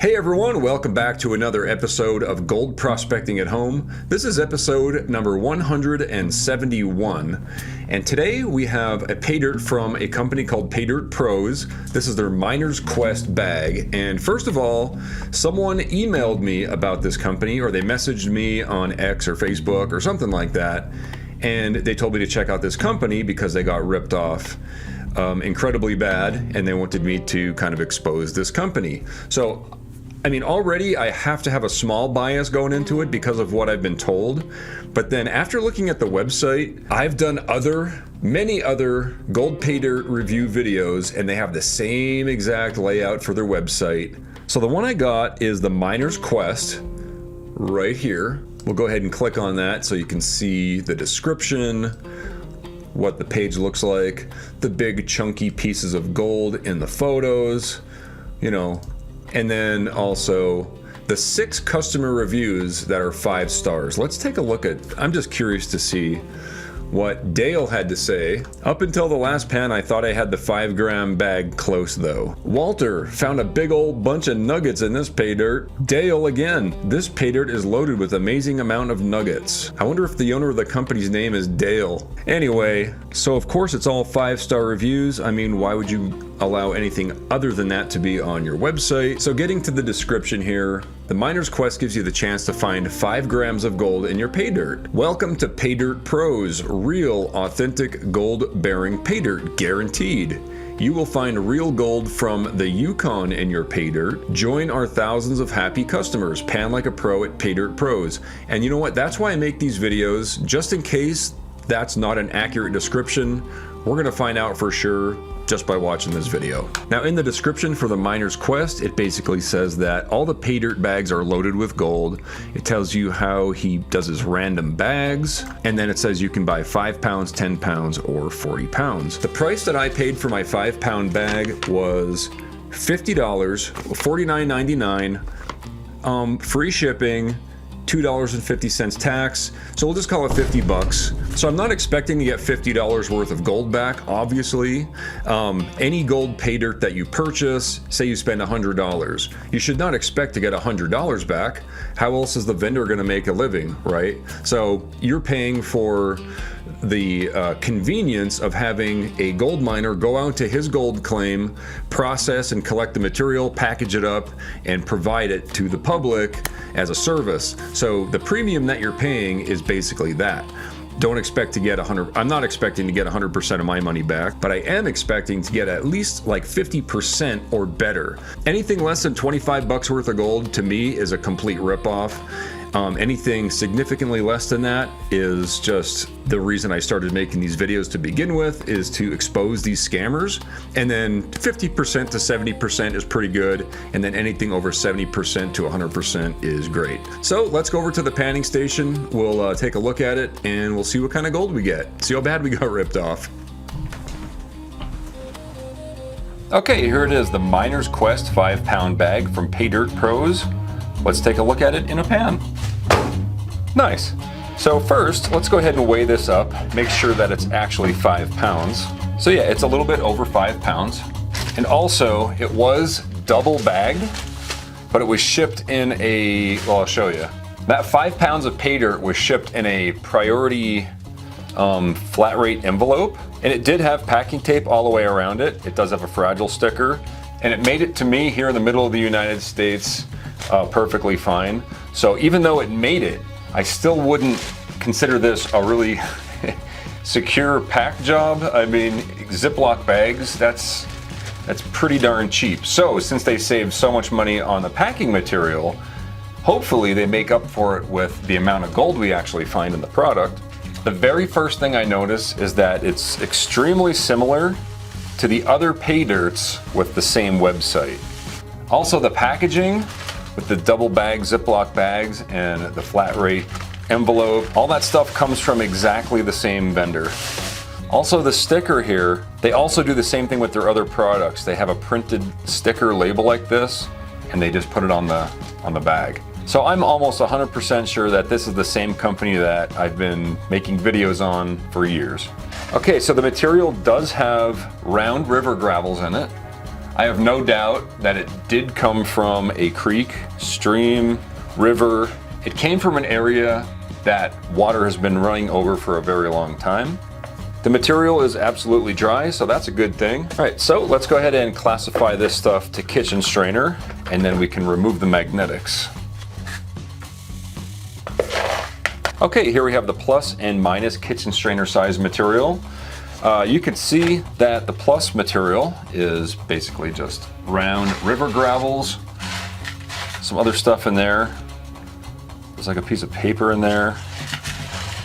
Hey everyone, welcome back to another episode of Gold Prospecting at Home. This is episode number 171, and today we have a Paydirt from a company called Paydirt Pros. This is their Miner's Quest bag, and first of all, someone emailed me about this company, or they messaged me on X or Facebook or something like that, and they told me to check out this company because they got ripped off incredibly bad, and they wanted me to kind of expose this company. So I mean, already I have to have a small bias going into it because of what I've been told. But then after looking at the website, I've done many other gold Paydirt review videos, and they have the same exact layout for their website. So the one I got is the Miner's Quest right here. We'll go ahead and click on that so you can see the description, what the page looks like, the big chunky pieces of gold in the photos, you know, and then also the 6 customer reviews that are 5 stars. Let's take a look at, I'm just curious to see what Dale had to say. Up until the last pan, I thought I had the 5-gram bag close though. Walter found a big old bunch of nuggets in this Paydirt. Dale again, this Paydirt is loaded with amazing amount of nuggets. I wonder if the owner of the company's name is Dale. Anyway, so of course it's all 5-star reviews. I mean, why would you allow anything other than that to be on your website? So getting to the description here, the Miner's Quest gives you the chance to find 5 grams of gold in your Paydirt. Welcome to Paydirt Pros, real, authentic, gold-bearing Paydirt, guaranteed. You will find real gold from the Yukon in your Paydirt. Join our thousands of happy customers. Pan like a pro at Paydirt Pros. And you know what? That's why I make these videos, just in case that's not an accurate description. We're gonna find out for sure just by watching this video. Now in the description for the Miner's Quest, it basically says that all the Paydirt bags are loaded with gold. It tells you how he does his random bags, and then it says you can buy 5 pounds, 10 pounds, or 40 pounds. The price that I paid for my 5-pound bag was $50, $49.99, free shipping, $2.50 tax, so we'll just call it 50 bucks. So I'm not expecting to get $50 worth of gold back, obviously. Any gold Paydirt that you purchase, say you spend $100, you should not expect to get $100 back. How else is the vendor gonna make a living, right? So you're paying for the convenience of having a gold miner go out to his gold claim, process and collect the material, package it up, and provide it to the public as a service. So the premium that you're paying is basically that. Don't expect to get I'm not expecting to get 100% of my money back, but I am expecting to get at least like 50% or better. Anything less than 25 bucks worth of gold to me is a complete ripoff. Anything significantly less than that is just the reason I started making these videos to begin with, is to expose these scammers. And then 50% to 70% is pretty good, and then anything over 70% to 100% is great. So let's go over to the panning station. We'll take a look at it, and we'll see what kind of gold we get. See how bad we got ripped off. Okay, here it is, the Miner's Quest 5-pound bag from Paydirt Pros. Let's take a look at it in a pan. Nice. So first, let's go ahead and weigh this up, make sure that it's actually 5 pounds. So yeah, it's a little bit over 5 pounds. And also, it was double bagged, but it was shipped in a, well, I'll show you. That 5 pounds of Paydirt was shipped in a priority flat rate envelope, and it did have packing tape all the way around it. It does have a fragile sticker, and it made it to me here in the middle of the United States perfectly fine. So even though it made it, I still wouldn't consider this a really secure pack job. I mean, Ziploc bags, that's pretty darn cheap. So since they save so much money on the packing material, hopefully they make up for it with the amount of gold we actually find in the product. The very first thing I notice is that it's extremely similar to the other Paydirts with the same website. Also the packaging, with the double bag Ziploc bags and the flat rate envelope, all that stuff comes from exactly the same vendor. Also the sticker here, they also do the same thing with their other products. They have a printed sticker label like this, and they just put it on the bag. So I'm almost 100% sure that this is the same company that I've been making videos on for years. Okay, so the material does have round river gravels in it. I have no doubt that it did come from a creek, stream, river. It came from an area that water has been running over for a very long time. The material is absolutely dry, so that's a good thing. All right, so let's go ahead and classify this stuff to kitchen strainer, and then we can remove the magnetics. Okay, here we have the plus and minus kitchen strainer size material. You can see that the plus material is basically just round river gravels, some other stuff in there. There's like a piece of paper in there.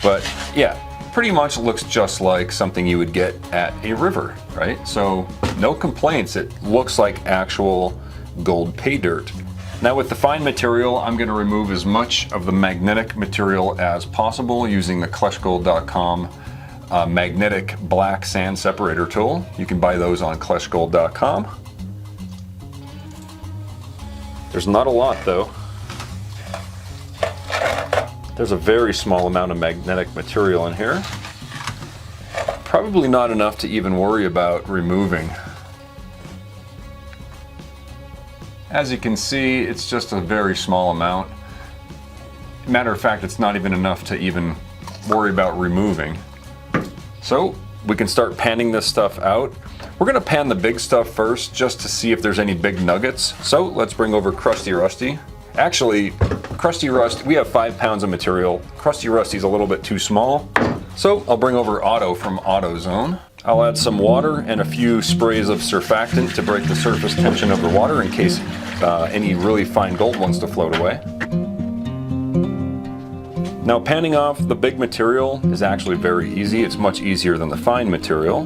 But yeah, pretty much looks just like something you would get at a river, right? So no complaints. It looks like actual gold pay dirt. Now with the fine material, I'm going to remove as much of the magnetic material as possible using the kleshgold.com magnetic black sand separator tool. You can buy those on kleshgold.com. There's not a lot though. There's a very small amount of magnetic material in here. Probably not enough to even worry about removing. As you can see, it's just a very small amount. Matter of fact, it's not even enough to even worry about removing. So we can start panning this stuff out. We're gonna pan the big stuff first just to see if there's any big nuggets. So let's bring over Crusty Rusty. Actually, Crusty Rust, we have 5 pounds of material. Crusty Rusty's a little bit too small. So I'll bring over Otto from AutoZone. I'll add some water and a few sprays of surfactant to break the surface tension of the water in case any really fine gold wants to float away. Now panning off the big material is actually very easy. It's much easier than the fine material.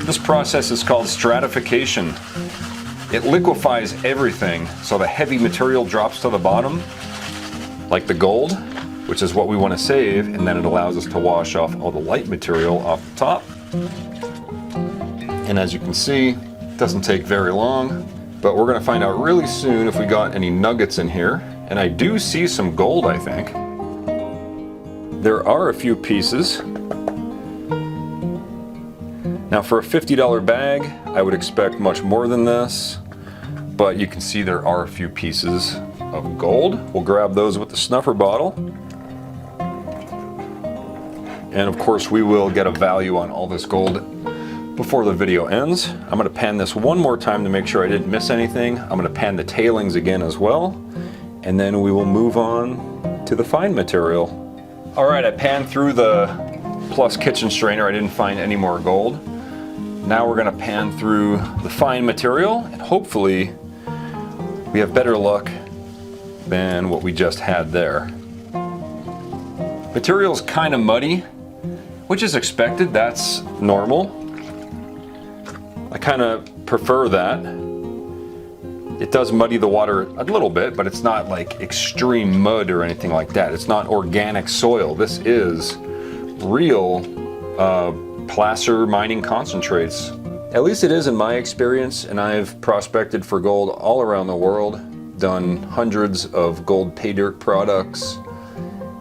This process is called stratification. It liquefies everything so the heavy material drops to the bottom, like the gold, which is what we want to save, and then it allows us to wash off all the light material off the top. And as you can see, it doesn't take very long, but we're going to find out really soon if we got any nuggets in here. And I do see some gold, I think. There are a few pieces. Now for a $50 bag, I would expect much more than this, but you can see there are a few pieces of gold. We'll grab those with the snuffer bottle. And of course we will get a value on all this gold before the video ends. I'm going to pan this one more time to make sure I didn't miss anything. I'm going to pan the tailings again as well, and then we will move on to the fine material. All right, I panned through the plus kitchen strainer. I didn't find any more gold. Now we're going to pan through the fine material, and hopefully we have better luck than what we just had there. Material's kind of muddy, which is expected. That's normal. I kind of prefer that. It does muddy the water a little bit, but it's not like extreme mud or anything like that. It's not organic soil. This is real placer mining concentrates. At least it is in my experience, and I've prospected for gold all around the world, done hundreds of gold pay dirt products,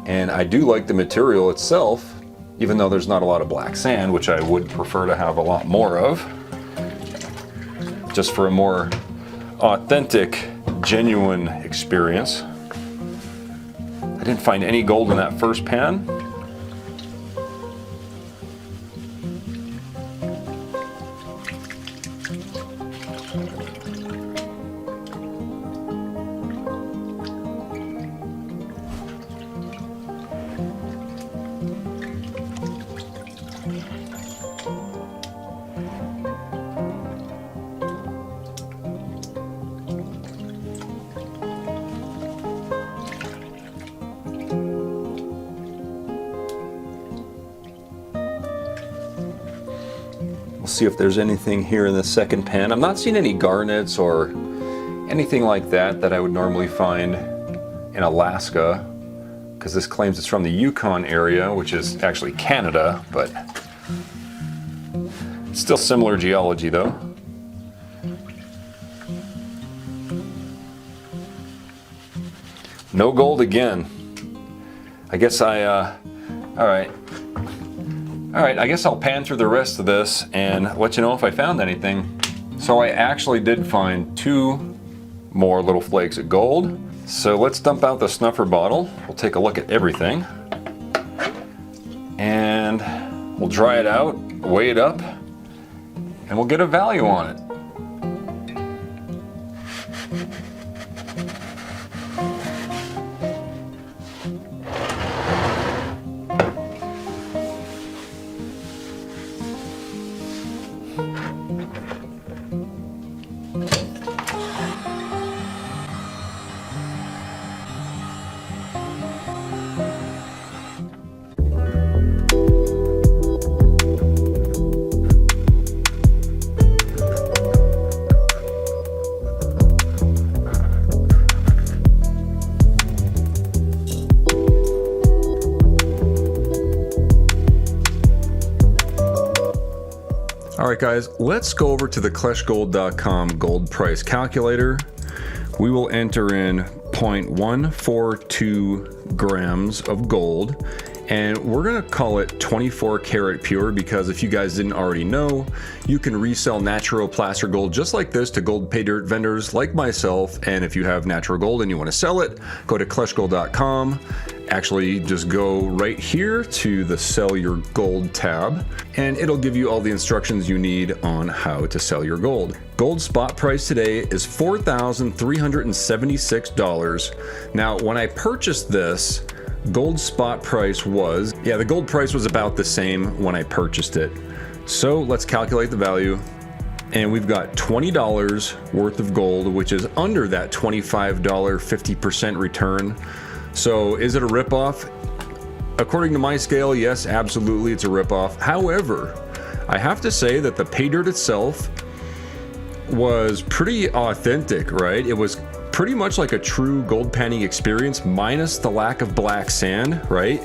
and I do like the material itself, even though there's not a lot of black sand, which I would prefer to have a lot more of, just for a more authentic, genuine experience. I didn't find any gold in that first pan. See if there's anything here in the second pan. I'm not seeing any garnets or anything like that that I would normally find in Alaska, because this claims it's from the Yukon area, which is actually Canada, but it's still similar geology though. No gold again. I guess all right, All right, I guess I'll pan through the rest of this and let you know if I found anything. So I actually did find 2 more little flakes of gold. So let's dump out the snuffer bottle. We'll take a look at everything. And we'll dry it out, weigh it up, and we'll get a value on it. Alright guys, let's go over to the kleshgold.com gold price calculator. We will enter in 0.142 grams of gold, and we're going to call it 24 karat pure because if you guys didn't already know, you can resell natural placer gold just like this to gold pay dirt vendors like myself. And if you have natural gold and you want to sell it, go to kleshgold.com. Actually, just go right here to the Sell Your Gold tab, and it'll give you all the instructions you need on how to sell your gold. Gold spot price today is $4,376. Now, when I purchased this, gold spot price was, the gold price was about the same when I purchased it. So let's calculate the value. And we've got $20 worth of gold, which is under that $25 50% return. So is it a ripoff? According to my scale, yes, absolutely, it's a ripoff. However, I have to say that the pay dirt itself was pretty authentic, right? It was pretty much like a true gold panning experience, minus the lack of black sand, right?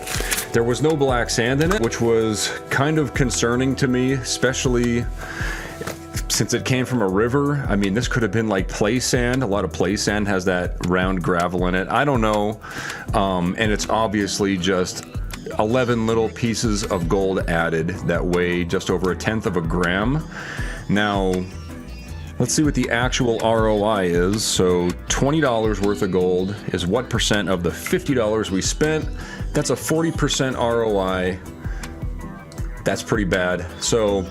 There was no black sand in it, which was kind of concerning to me, especially since it came from a river. I mean, this could have been like play sand. A lot of play sand has that round gravel in it. I don't know. And it's obviously just 11 little pieces of gold added that weigh just over 1/10 of a gram. Now, let's see what the actual ROI is. So $20 worth of gold is what percent of the $50 we spent? That's a 40% ROI. That's pretty bad. So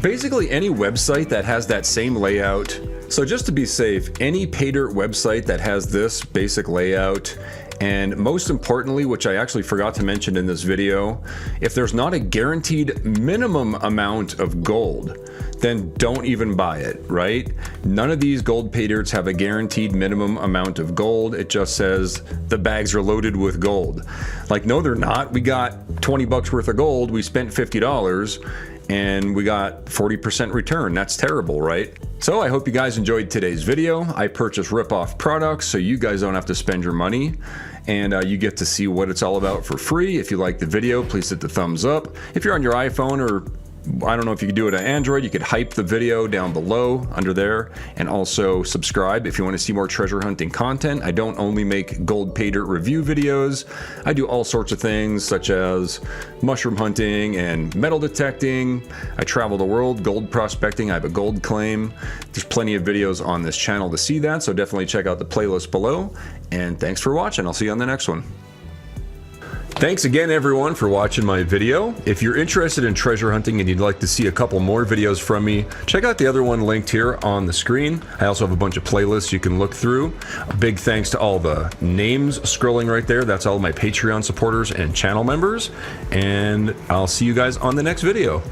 basically any website that has that same layout. So just to be safe, any pay dirt website that has this basic layout, and most importantly, which I actually forgot to mention in this video, if there's not a guaranteed minimum amount of gold, then don't even buy it, right? None of these gold pay dirts have a guaranteed minimum amount of gold. It just says the bags are loaded with gold. Like, no, they're not. We got 20 bucks worth of gold. We spent $50 and we got 40% return. That's terrible, right? So I hope you guys enjoyed today's video. I purchased rip-off products so you guys don't have to spend your money, and you get to see what it's all about for free. If you like the video, please hit the thumbs up. If you're on your iPhone, or I don't know if you could do it on Android, you could hype the video down below under there, and also subscribe if you want to see more treasure hunting content. I don't only make gold pay dirt review videos. I do all sorts of things such as mushroom hunting and metal detecting. I travel the world gold prospecting. I have a gold claim. There's plenty of videos on this channel to see that, so definitely check out the playlist below. And thanks for watching. I'll see you on the next one. Thanks again everyone for watching my video. If you're interested in treasure hunting and you'd like to see a couple more videos from me, check out the other one linked here on the screen. I also have a bunch of playlists you can look through. A big thanks to all the names scrolling right there. That's all my Patreon supporters and channel members. And I'll see you guys on the next video.